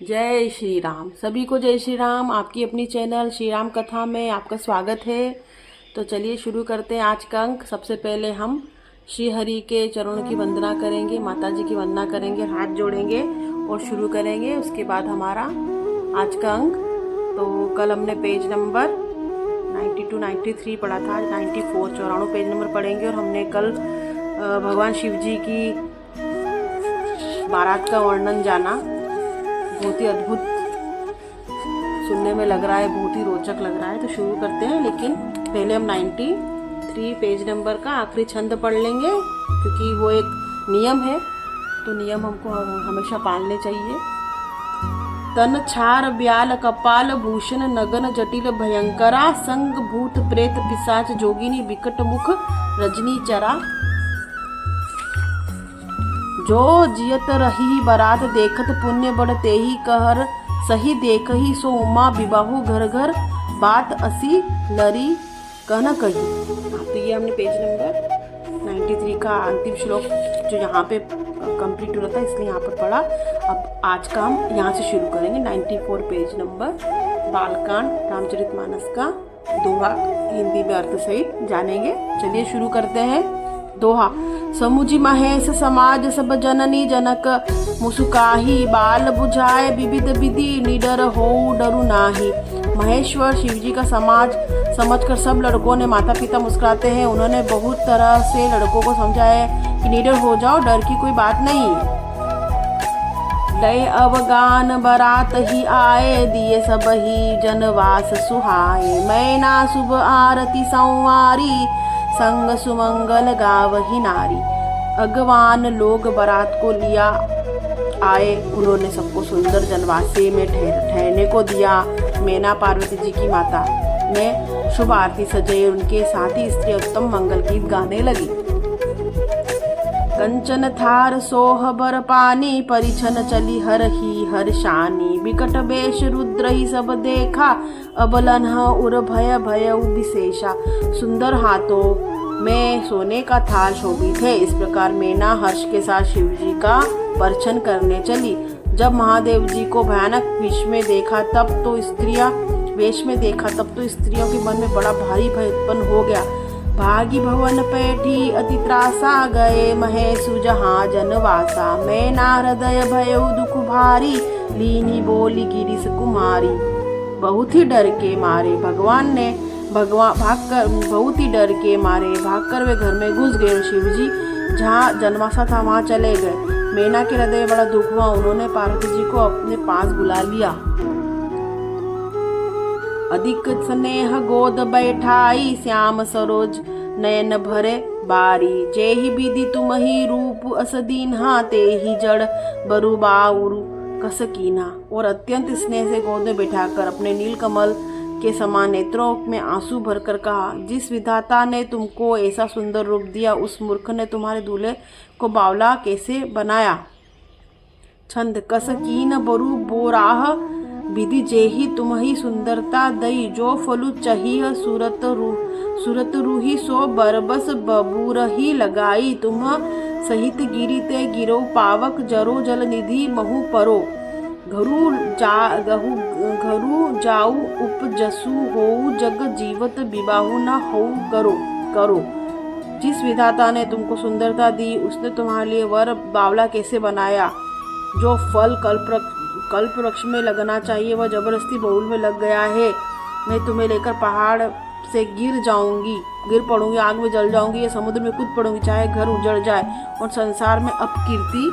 जय श्री राम। सभी को जय श्री राम। आपकी अपनी चैनल श्री राम कथा में आपका स्वागत है। तो चलिए शुरू करते हैं आज का अंक। सबसे पहले हम श्री हरि के चरणों की वंदना करेंगे, माता जी की वंदना करेंगे, हाथ जोड़ेंगे और शुरू करेंगे। उसके बाद हमारा आज का अंक, तो कल हमने पेज नंबर 92 93 पढ़ा था, आज 94 94 पेज नंबर पढ़ेंगे। और हमने कल भगवान शिव जी की बारात का वर्णन जाना। बहुत ही अद्भुत सुनने में लग रहा है, बहुत ही रोचक लग रहा है। तो शुरू करते हैं, लेकिन पहले हम 93 पेज नंबर का आखिरी छंद पढ़ लेंगे, क्योंकि वो एक नियम है, तो नियम हमको हमेशा पालने चाहिए। तन छार ब्याल कपाल भूषण नगन जटिल भयंकरा संग भूत प्रेत पिशाच जोगिनी विकट मुख रजनी चरा। जो जियत रही बरात देखत पुण्य बड़ तेही कहर सही देख ही सो उमा विबाहु घर घर बात असी लरी कहना कही। तो ये हमने पेज नंबर 93 का अंतिम श्लोक जो यहाँ पे कंप्लीट हो रहा था, इसलिए यहाँ पर पढ़ा। अब आज का हम यहाँ से शुरू करेंगे। 94 पेज नंबर बालकांड रामचरितमानस का दोहा हिंदी में अर्थ सहित जानेंगे। चलिए शुरू करते हैं। दोहा। समुझी महेश समाज सब जननी जनक मुसुकाही बाल बुझाए विविध विधि निडर हो डरू नाही। महेश्वर शिव जी का समाज समझकर सब लड़कों ने माता पिता मुस्कुराते हैं। उन्होंने बहुत तरह से लड़कों को समझाया कि निडर हो जाओ, डर की कोई बात नहीं। लय अवगान बरात ही आए दिए सब ही जनवास सुहाए। मैना शुभ आरती संवारी संग सुमंगल गावही नारी। अगवान लोग बारात को लिया आए, उन्होंने सबको सुंदर जनवासे में ठहरने को दिया। मैना पार्वती जी की माता ने शुभ आरती सजाई, उनके साथ ही स्त्री उत्तम मंगल गीत गाने लगी। कंचन थार सोह बर पानी परिछन चली हर ही हर शानी। विकट बेश रुद्र ही सब देखा अबलन उर भय भय विशेषा। सुंदर हाथों में सोने का थाल शोभित है। इस प्रकार मैना हर्ष के साथ शिव जी का परछन करने चली। जब महादेव जी को भयानक वेश में देखा तब तो स्त्रियों के मन में बड़ा भारी भय उत्पन्न हो गया। भागी भवन पैठी अति त्रासा गए महेशु जहाँ जनवासा। मैना हृदय भय दुख भारी लीनी बोली गिरीश कुमारी। बहुत ही डर के मारे भागकर वे घर में घुस गए। शिव जी जहाँ जनवासा था वहाँ चले गए। मैना के हृदय में बड़ा दुख हुआ। उन्होंने पार्वती जी को अपने पास बुला लिया। अधिक स्नेह गोद बैठाई श्याम सरोज नयन भरे बारी। जेहि विधि तुम ही रूप अस दीन्हा तेहि जड़ बरु बाउरु कसकीना। और अत्यंत स्नेह से गोद में बैठाकर अपने नीलकमल के समान नेत्रों में आंसू भरकर कहा, जिस विधाता ने तुमको ऐसा सुंदर रूप दिया, उस मूर्ख ने तुम्हारे दूल्हे को बावला कैसे बनाया। छंद। कसकीन बरु बोराह विधि जेहि तुम ही सुंदरता दई। जो फलु चहिह सूरत रूही सो बरबस बबूरही लगाई। तुम सहित गिरी ते गिरो पावक जरो जल निधि महु परो। घरु जाऊ उपजसु होऊ जग जीवत विबाहु न होऊ करो। जिस विधाता ने तुमको सुंदरता दी, उसने तुम्हारे लिए वर बावला कैसे बनाया। जो फल कल्प वृक्ष में लगना चाहिए वह जबरदस्ती बबूल में लग गया है। मैं तुम्हें लेकर पहाड़ से गिर पड़ूंगी, आग में जल जाऊंगी या समुद्र में कूद पड़ूंगी, चाहे घर उजड़ जाए और संसार में अपकीर्ति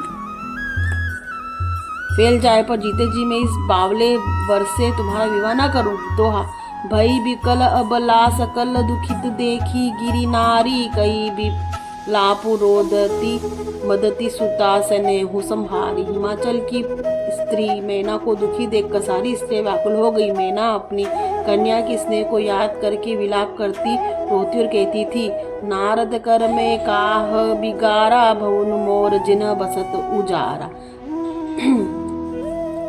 फैल जाए, पर जीते जी मैं इस बावले वर से तुम्हारा विवाह न करूंगी। दोहा। भई बिकल अबला सकल दुखित देखी गिरी नारी। कई लापु रोदती मदती सुता स्नेहु संहारी। हिमाचल की स्त्री मैना को दुखी देखकर सारी स्त्री व्याकुल हो गई। मैना अपनी कन्या की स्नेह को याद करके विलाप करती रोती और कहती थी, नारद कर में काह बिगारा भवन मोर जिन बसत उजारा।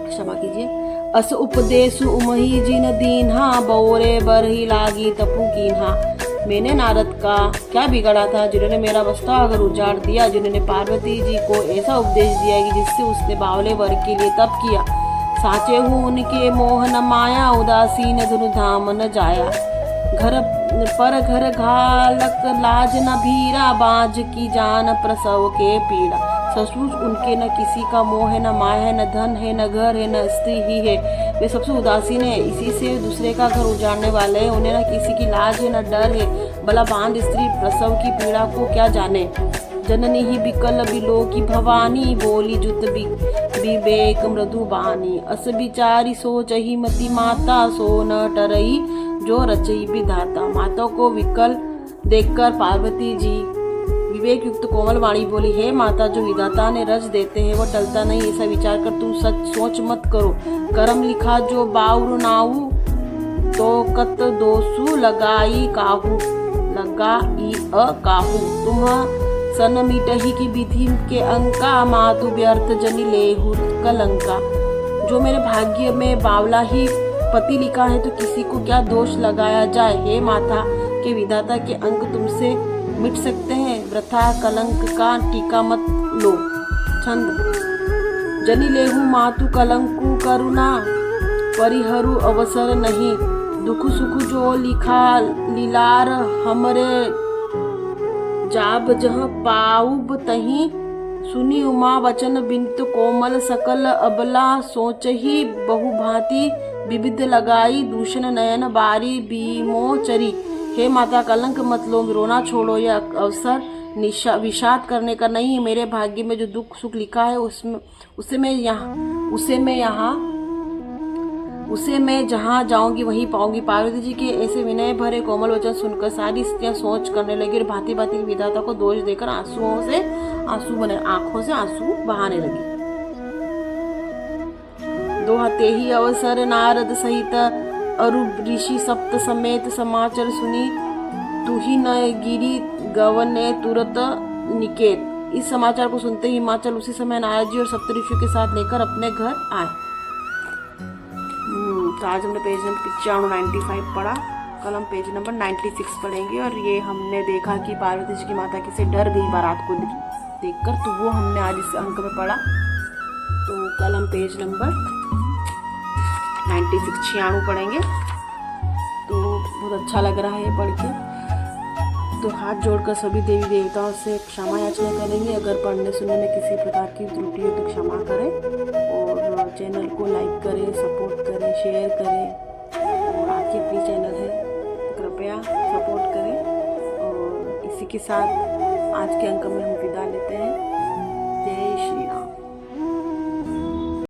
क्षमा कीजिए। अस उपदेशु उमही जिन दीन्हा बौरे बरही लागी तपु कीन्हा। मैंने नारद का क्या बिगाड़ा था जिन्होंने मेरा बस्ता अगर उजाड़ दिया, जिन्होंने पार्वती जी को ऐसा उपदेश दिया कि जिससे उसने बावले वर के लिए तप किया। साचे हूँ उनके मोह न माया, उदासीन धुन धाम न जाया। घर पर घर घालक लाज न भीरा, बाज की जान प्रसव के पीड़ा। सचमुच उनके न किसी का मोह है, न माया है, न धन है, न घर है, न स्त्री ही है। वे सबसे उदासीन है, इसी से दूसरे का घर उजाड़ने वाले हैं। उन्हें न किसी की लाज है, न डर है। भला बांध स्त्री प्रसव की पीड़ा को क्या जाने। जननी ही बिकल बिलो की भवानी, बोली जुत विवेक मृदु बानी। अस बिचारी सोचही मति माता, सो न टरई जो रचई विधाता। माता को विकल देखकर पार्वती जी विवेक युक्त कोमल वाणी बोली, हे माता, जो विधाता ने रच देते हैं वह टलता नहीं, ऐसा विचार कर तुम सच सोच मत करो। करम लिखा जो बाउर नाऊ, तो कत दोसु लगाई काहू, लगाई अ काहू। तुम सन मिटही की विधि के अंका, मातु व्यर्थ जनि लेहु कलंका। जो मेरे भाग्य में बावला ही पति लिखा है तो किसी को क्या दोष लगाया जाए। हे माता, के विधाता के अंक तुमसे मिट सकते हैं, वृथा कलंक का टीका मत लो। छंद। जनि लेहु मातु कलंकु करुणा, परिहरु अवसर नहीं। दुख सुख जो लिखा लीलार, हमरे जाब जह पाऊब तही। सुनी उमा वचन बिंत कोमल, सकल अबला सोचही बहुभांति। विविध लगाई दूषण नयन, बारी बीमोचरी। हे माता, कलंक मत लो, रोना छोड़ो। यह अवसर विषाद करने का नहीं है। मेरे भाग्य में जो दुख सुख लिखा है उसे मैं जहाँ जाऊंगी वहीं पाऊंगी। पार्वती जी के ऐसे विनय भरे कोमल वचन सुनकर सारी स्त्रियां सोच करने लगी और भांति भांति के विधाता को दोष देकर आंखों से आंसू बहाने लगी। दोहते ही अवसर नारद सहित अरु ऋषि सप्त समेत समाचार सुनी। तुही न गिरी गवने तुरत निकेत। इस समाचार को सुनते ही हिमाचल उसी समय नारद जी और सप्त ऋषियों के साथ लेकर अपने घर आए। तो आज हमने पेज नंबर 95 पढ़ा। कल हम पेज नंबर 96 पढ़ेंगे। और ये हमने देखा कि पार्वती जी की माता कैसे डर गई बारात को देखकर, तो वो हमने आज इस अंक में पढ़ा। तो कल हम पेज नंबर 96 पढ़ेंगे। तो बहुत अच्छा लग रहा है ये पढ़ के। तो हाथ जोड़कर सभी देवी देवताओं से क्षमा याचना करेंगे। अगर पढ़ने सुनने में किसी प्रकार की त्रुटि हो तो क्षमा करें। और चैनल को लाइक करें, सपोर्ट करें, शेयर करें। और आपकी अपनी चैनल है, कृपया सपोर्ट करें। और इसी के साथ आज के अंक में हम विदा लेते हैं।